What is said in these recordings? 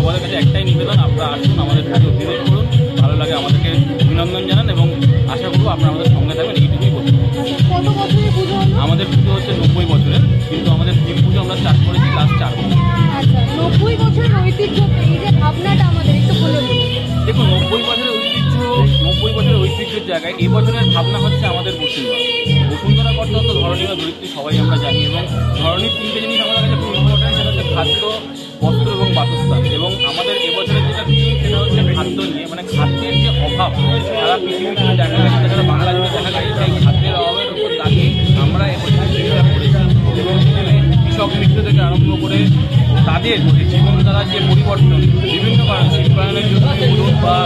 তোমাদের কাছে একটাই নিবেদন, আপনারা আসুন, আমাদের কাছে অভিযোগ করুন, ভালো লাগে আমাদেরকে অভিনন্দন জানান এবং আশা করবো আপনারা আমাদের সঙ্গে থাকবেন, এইটুকুই বলতে। কত বছরের পুজো? আমাদের পুজো হচ্ছে 90 বছরের, কিন্তু আমাদের শিব পুজো আমরা স্টার্ট করেছি লাস্ট 4 বছর। আচ্ছা, 90 বছরের ঐতিহ্য, এই যে ভাবনাটা আমাদের একটু বলে দিন। দেখুন, 90 বছরের ঐতিহ্যের জায়গায় এই বছরের ভাবনা হচ্ছে আমাদের বসুন্ধরা। বসুন্ধরা করতে হতো ধরনী বা ধরিত্রী, সবাই আমরা জানি, এবং ধরনীর 3টে জিনিস আমাদের কাছে খুব ইম্পর্টেন্ট, সেটা হচ্ছে খাদ্য, বস্ত্র এবং বাসস্থান। এবং আমাদের এবছরের যেটা থিম সেটা হচ্ছে খাদ্য নিয়ে, মানে খাদ্যের যে অভাব সারা পৃথিবীতে দেখা গেছে, সারা বাংলা জুড়ে দেখা গেছে, সেই খাদ্যের অভাবের উপর দাঁড়িয়ে আমরা এবছর চিন্তা করেছি এবং সেখানে কৃষক মিত্র থেকে আরম্ভ করে তাদের জীবনধারা যে পরিবর্তন বিভিন্ন কারণ, শিল্পায়নের জন্য বলুন বা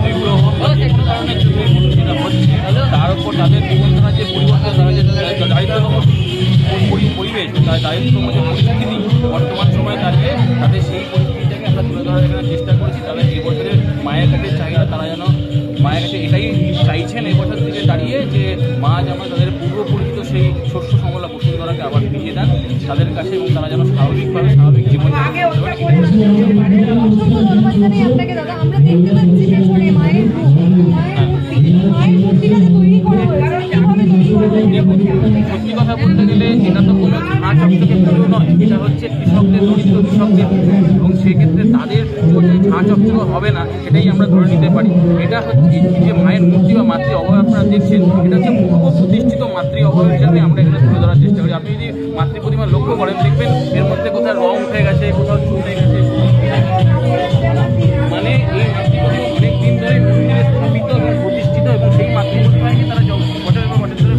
বিগ্রহ বা বিভিন্ন কারণের জন্য যেটা হচ্ছে, তার উপর তাদের জীবনধারা যে পরিবর্তন, তারা যে দারিদ্র্যতম পরিবেশ, তার দারিদ্র্যতম যে পরিস্থিতি বর্তমান সময়ে দাঁড়িয়ে, তাদের সেই পরিস্থিতিটাকে আমরা তুলে ধরার এখানে চেষ্টা করেছি। তাদের এই বছরের মায়ের কাছে চাহিদা, তারা যেন মায়ের কাছে এটাই চাইছেন এই বছর থেকে দাঁড়িয়ে, যে মা যেন তাদের পূর্ব পরিচিত সেই শস্য সমলা বসুন্ধরাকে আবার ফিরিয়ে দেন তাদের কাছে, এবং তারা যেন স্বাভাবিকভাবে স্বাভাবিক জীবন যাপন করতে পারে। আপনাকে দাদা, আমরা দেখতে পাচ্ছি পেছনে মায়ের মূর্তিটা তৈরি করা হয়েছে, কিভাবে তৈরি করা হয়েছে? সত্যি কথা বলতে গেলে এটা তো কোনো ঝাঁ চকচকে পুজো নয়, এটা হচ্ছে কৃষকদের, দরিদ্র কৃষকদের পুজো, এবং সেক্ষেত্রে তাদের পুজো ঝাঁ চকচকে হবে না সেটাই আমরা ধরে নিতে পারি। এটা হচ্ছে যে মায়ের মূর্তি বা মাতৃ অভাব আপনারা দেখছেন, এটা হচ্ছে পূর্ব প্রতিষ্ঠিত মাতৃ অভাব হিসাবে আমরা এখানে তুলে ধরার চেষ্টা করি। আপনি যদি মাতৃ প্রতিমা লক্ষ্য করেন, দেখবেন এর মধ্যে কোথাও রং উঠে গেছে, কোথাও চুল উঠে গেছে, মানে এই মাতৃ প্রতিমা অনেক দিন ধরে মন্দিরে স্থাপিত এবং প্রতিষ্ঠিত, এবং সেই মাতৃ প্রতিমাকে তারা বছরের পর বছর ধরে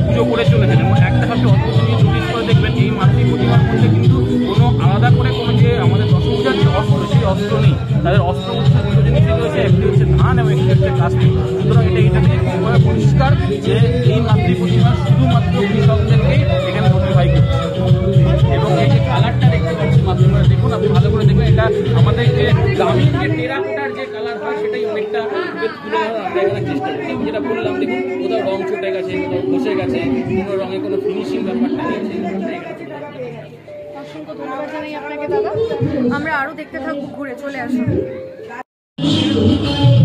পুজো করে চলেছেন। এবং একটা হচ্ছে অদ্ভুত নোটিস করে দেখবেন, এই মাতৃ প্রতিমার মধ্যে কিন্তু কোনো আলাদা করে কোনো যে আমাদের দশভূজার যে অস্ত্র, সেই অস্ত্র নেই। তাদের অস্ত্র হচ্ছে দুটো জিনিস রয়েছে, একটি হচ্ছে ধান এবং একটি হচ্ছে কাস্তে। সুতরাং এটা থেকে পরিষ্কার যে এই মাতৃ প্রতিমা শুধুমাত্র কৃষকদেরকেই এখানে নোটিফাই করছে। এবং এই যে কালারটা দেখতে পাচ্ছি মাতৃপ্রতিমা, দেখুন আপনি ভালো করে দেখবেন, এটা আমাদের যে গ্রামীণ যে টেরাকোটার যে কালার হয় সেটাই অনেকটা তুলে ধরার আমরা এখানে চেষ্টা করি। যেটা বললাম, দেখুন কোথাও রং ছুটে গেছে, কোথাও বসে গেছে, কোনো রঙে কোনো ফিনিশিং ব্যাপারটা নেই। অসংখ্য ধন্যবাদ জানাই আপনাকে দাদা, আমরা আরো দেখতে থাকবো, ঘুরে চলে আসুন।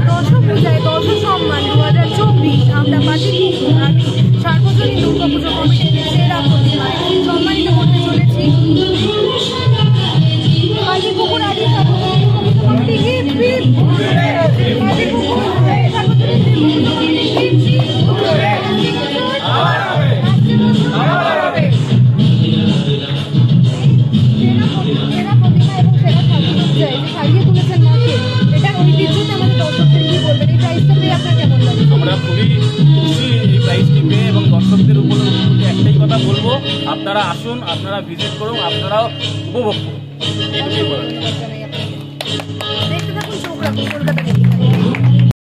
দশভূজায় দশ সম্মান 2024 আমরা পাটিপুকুর আমি সার্বজনীন দুর্গাপুজো কমিটির সেরা প্রতিমা সম্মানিত করতে চলেছি। পাটিপুকুর আদি সার্বজনীন সাজিয়ে তুলেছেন মাকে, এটা ঐতিহ্যতে আমাদের দর্শকদের কি বলবেন? এই প্রাইসটা পেয়ে আপনার কেমন লাগে? আমরা খুবই খুশি এই প্রাইজটি পেয়ে, এবং দর্শকদের উপরে একটাই কথা বলবো, আপনারা আসুন, আপনারা ভিজিট করুন, আপনারাও উপভোগ করুন, এইটুকুই বলার। দেখতে থাকুন চোখ রাখুন কলকাতা।